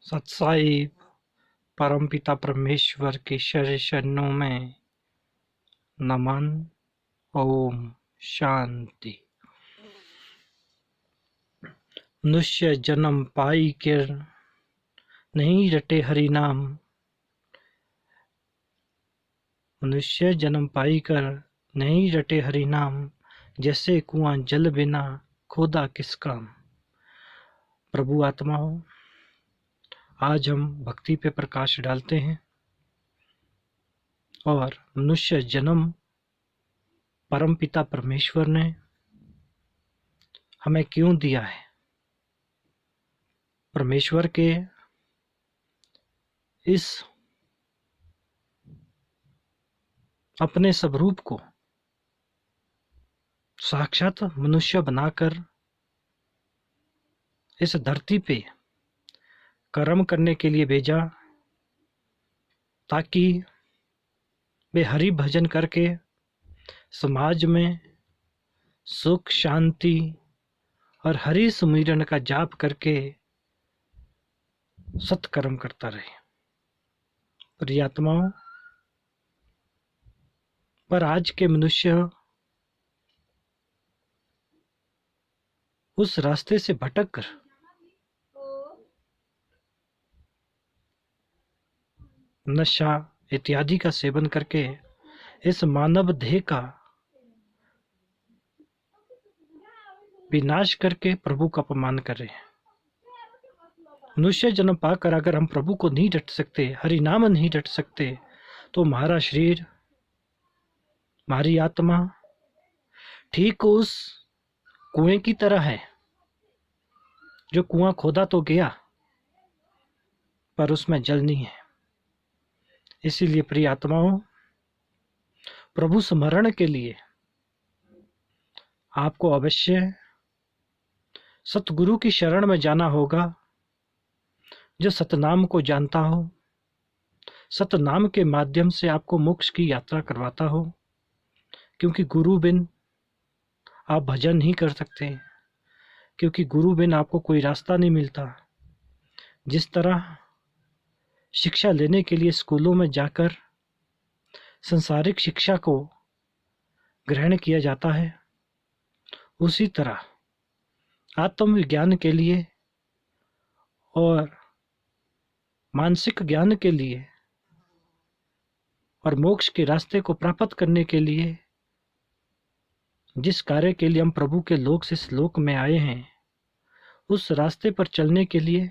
सत्साई परमपिता परमेश्वर के चरणों में नमन। ओम शांति। मनुष्य जन्म पाई कर नहीं रटे हरि नाम। मनुष्य जन्म पाई कर नहीं रटे हरि नाम। जैसे कुआं जल बिना खोदा किस काम। प्रभु आत्माओं, आज हम भक्ति पे प्रकाश डालते हैं और मनुष्य जन्म परमपिता परमेश्वर ने हमें क्यों दिया है। परमेश्वर के इस अपने स्वरूप को साक्षात मनुष्य बनाकर इस धरती पे कर्म करने के लिए भेजा, ताकि वे हरि भजन करके समाज में सुख शांति और हरि सुमिरन का जाप करके सत्कर्म करता रहे। प्रिय आत्माओं, पर आज के मनुष्य उस रास्ते से भटक कर नशा इत्यादि का सेवन करके इस मानव देह का विनाश करके प्रभु का अपमान कर रहे हैं। मनुष्य जन्म पाकर अगर हम प्रभु को नहीं डट सकते, हरि नाम नहीं डट सकते, तो हमारा शरीर, हमारी आत्मा ठीक उस कुएं की तरह है जो कुआं खोदा तो गया पर उसमें जल नहीं है। इसीलिए प्रिय आत्माओं, प्रभु स्मरण के लिए आपको अवश्य सतगुरु की शरण में जाना होगा, जो सतनाम को जानता हो, सतनाम के माध्यम से आपको मोक्ष की यात्रा करवाता हो। क्योंकि गुरु बिन आप भजन नहीं कर सकते, क्योंकि गुरु बिन आपको कोई रास्ता नहीं मिलता। जिस तरह शिक्षा लेने के लिए स्कूलों में जाकर संसारिक शिक्षा को ग्रहण किया जाता है, उसी तरह आत्मविज्ञान के लिए और मानसिक ज्ञान के लिए और मोक्ष के रास्ते को प्राप्त करने के लिए जिस कार्य के लिए हम प्रभु के लोक से इस लोक में आए हैं, उस रास्ते पर चलने के लिए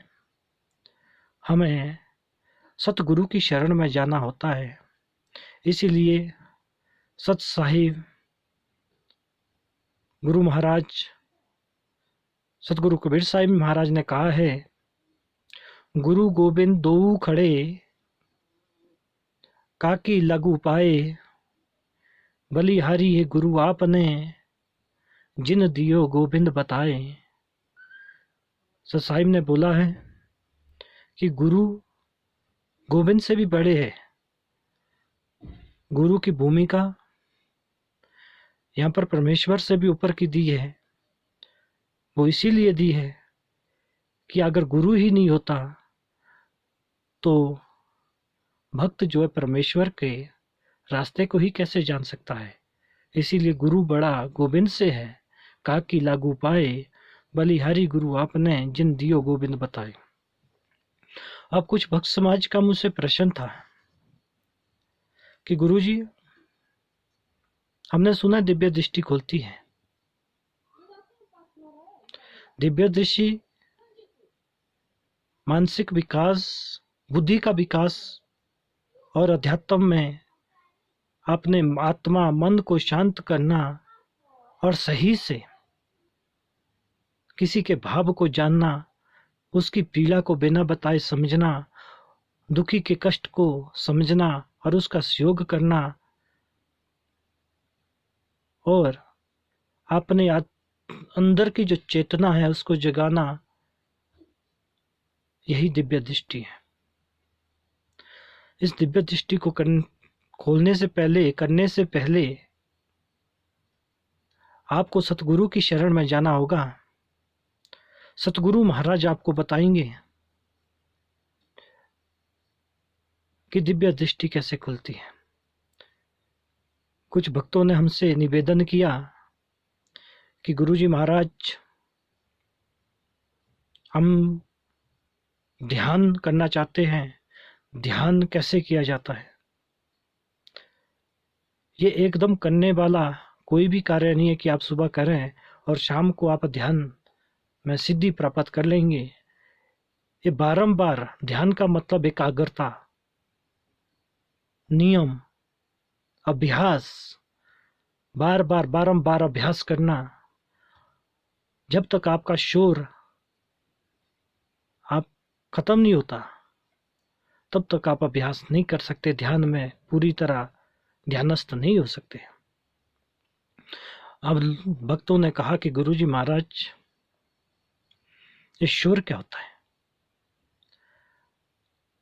हमें सतगुरु की शरण में जाना होता है। इसीलिए सत साहिब गुरु महाराज सतगुरु कबीर साहिब महाराज ने कहा है, गुरु गोविंद दो खड़े काकी लगू पाए। बलिहारी है गुरु आपने जिन दियो गोविंद बताए। सत साहिब ने बोला है कि गुरु गोविंद से भी बड़े है। गुरु की भूमिका यहाँ पर परमेश्वर से भी ऊपर की दी है। वो इसीलिए दी है कि अगर गुरु ही नहीं होता तो भक्त जो है परमेश्वर के रास्ते को ही कैसे जान सकता है। इसीलिए गुरु बड़ा गोविंद से है, काकी लागू पाए। बलिहारी गुरु आपने जिन दियो गोविंद बताए। अब कुछ भक्त समाज का मुझसे प्रश्न था कि गुरुजी, हमने सुना दिव्य दृष्टि खोलती है। दिव्य दृष्टि मानसिक विकास, बुद्धि का विकास और अध्यात्म में अपने आत्मा मन को शांत करना और सही से किसी के भाव को जानना, उसकी पीड़ा को बिना बताए समझना, दुखी के कष्ट को समझना और उसका सहयोग करना और अपने अंदर की जो चेतना है उसको जगाना, यही दिव्य दृष्टि है। इस दिव्य दृष्टि को खोलने से पहले, करने से पहले आपको सतगुरु की शरण में जाना होगा। सतगुरु महाराज आपको बताएंगे कि दिव्य दृष्टि कैसे खुलती है। कुछ भक्तों ने हमसे निवेदन किया कि गुरुजी महाराज, हम ध्यान करना चाहते हैं, ध्यान कैसे किया जाता है। ये एकदम करने वाला कोई भी कार्य नहीं है कि आप सुबह करें और शाम को आप ध्यान में सिद्धि प्राप्त कर लेंगे। ये बारंबार, ध्यान का मतलब एकाग्रता, नियम, अभ्यास, बार बार बारंबार अभ्यास करना। जब तक आपका शोर आप खत्म नहीं होता तब तक आप अभ्यास नहीं कर सकते, ध्यान में पूरी तरह ध्यानस्थ नहीं हो सकते। अब भक्तों ने कहा कि गुरुजी महाराज, ये शोर क्या होता है।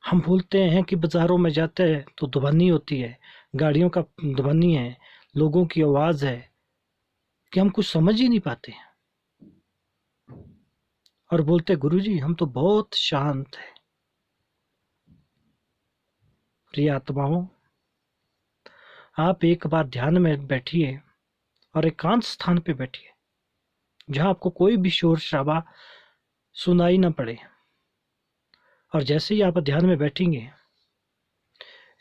हम बोलते हैं कि बाजारों में जाते हैं तो ध्वनि होती है, गाड़ियों का ध्वनि है, लोगों की आवाज है, कि हम कुछ समझ ही नहीं पाते और बोलते गुरुजी हम तो बहुत शांत है। प्रिय आत्माओं, आप एक बार ध्यान में बैठिए और एकांत स्थान पे बैठिए जहां आपको कोई भी शोर शराबा सुनाई ना पड़े। और जैसे ही आप ध्यान में बैठेंगे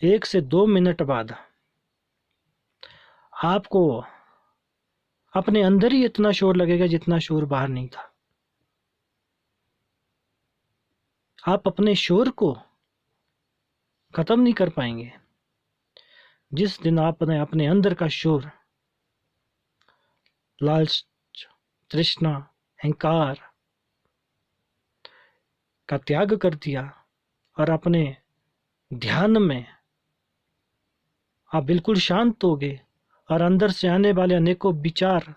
1 से 2 मिनट बाद आपको अपने अंदर ही इतना शोर लगेगा जितना शोर बाहर नहीं था। आप अपने शोर को खत्म नहीं कर पाएंगे। जिस दिन आपने अपने अंदर का शोर, लालच, तृष्णा, अहंकार का त्याग कर दिया और अपने ध्यान में आप बिल्कुल शांत हो गए और अंदर से आने वाले अनेकों विचार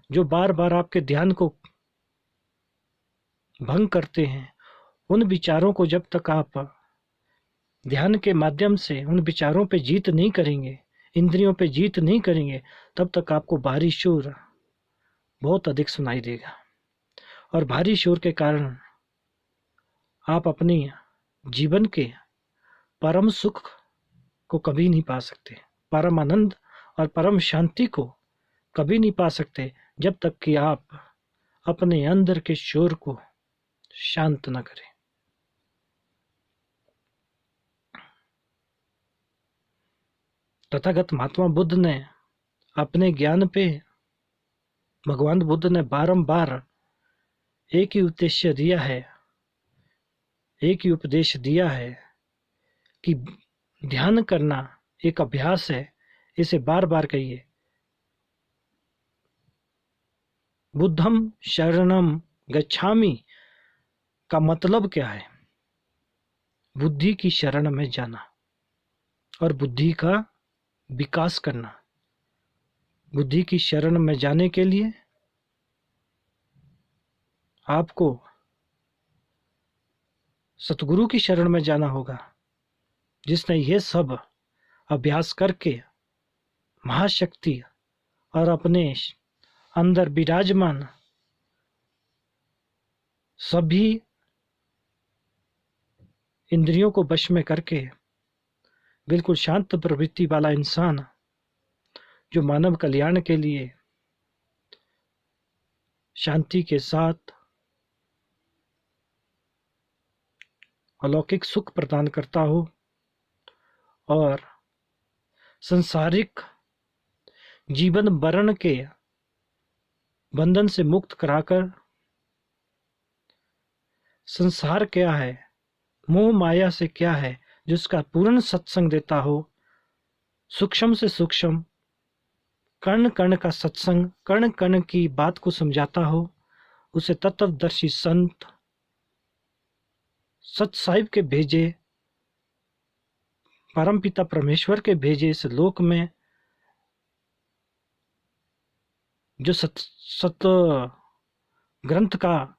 जो बार बार आपके ध्यान को भंग करते हैं, उन विचारों को जब तक आप ध्यान के माध्यम से उन विचारों पे जीत नहीं करेंगे, इंद्रियों पे जीत नहीं करेंगे, तब तक आपको बाहरी शोर बहुत अधिक सुनाई देगा। और भारी शोर के कारण आप अपनी जीवन के परम सुख को कभी नहीं पा सकते, परम आनंद और परम शांति को कभी नहीं पा सकते जब तक कि आप अपने अंदर के शोर को शांत न करें। तथागत महात्मा बुद्ध ने अपने ज्ञान पे, भगवान बुद्ध ने बारंबार एक ही उद्देश्य दिया है, एक ही उपदेश दिया है कि ध्यान करना एक अभ्यास है। इसे बार बार कहिए, बुद्धम शरणम गच्छामि का मतलब क्या है? बुद्धि की शरण में जाना और बुद्धि का विकास करना। बुद्धि की शरण में जाने के लिए आपको सतगुरु की शरण में जाना होगा, जिसने ये सब अभ्यास करके महाशक्ति और अपने अंदर विराजमान सभी इंद्रियों को वश में करके बिल्कुल शांत प्रवृत्ति वाला इंसान जो मानव कल्याण के लिए शांति के साथ अलौकिक सुख प्रदान करता हो और संसारिक जीवन वर्ण के बंधन से मुक्त कराकर संसार क्या है, मोह माया से क्या है, जिसका पूर्ण सत्संग देता हो, सूक्ष्म से सूक्ष्म कर्ण कर्ण का सत्संग, कर्ण कर्ण की बात को समझाता हो, उसे तत्वदर्शी संत सत साहिब के भेजे, परमपिता परमेश्वर के भेजे इस लोक में, जो सत ग्रंथ का,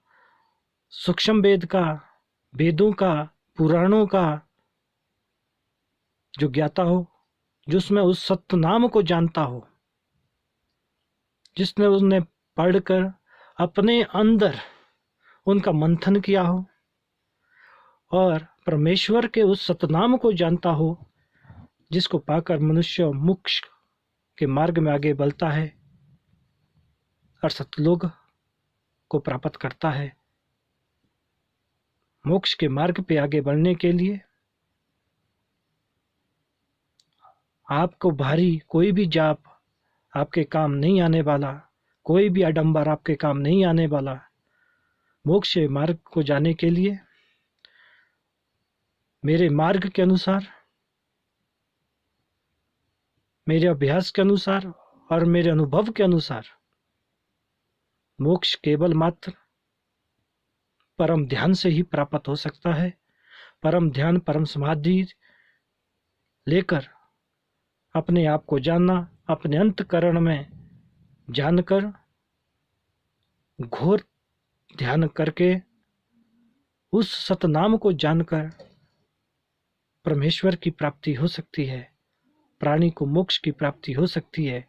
सूक्ष्म वेद का, वेदों का, पुराणों का जो ज्ञाता हो, जिसमें उस सत्य नाम को जानता हो, जिसने उसने पढ़कर अपने अंदर उनका मंथन किया हो और परमेश्वर के उस सतनाम को जानता हो जिसको पाकर मनुष्य मोक्ष के मार्ग में आगे बढ़ता है और सतलोक को प्राप्त करता है। मोक्ष के मार्ग पे आगे बढ़ने के लिए आपको भारी कोई भी जाप आपके काम नहीं आने वाला, कोई भी आडंबर आपके काम नहीं आने वाला। मोक्ष के मार्ग को जाने के लिए मेरे मार्ग के अनुसार, मेरे अभ्यास के अनुसार और मेरे अनुभव के अनुसार मोक्ष केवल मात्र परम ध्यान से ही प्राप्त हो सकता है। परम ध्यान, परम समाधि लेकर अपने आप को जानना, अपने अंतःकरण में जानकर घोर ध्यान करके उस सतनाम को जानकर परमेश्वर की प्राप्ति हो सकती है, प्राणी को मोक्ष की प्राप्ति हो सकती है।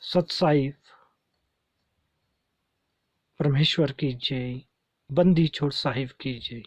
सत्साई परमेश्वर की जय, बंदी छोड़ साहिब की जय।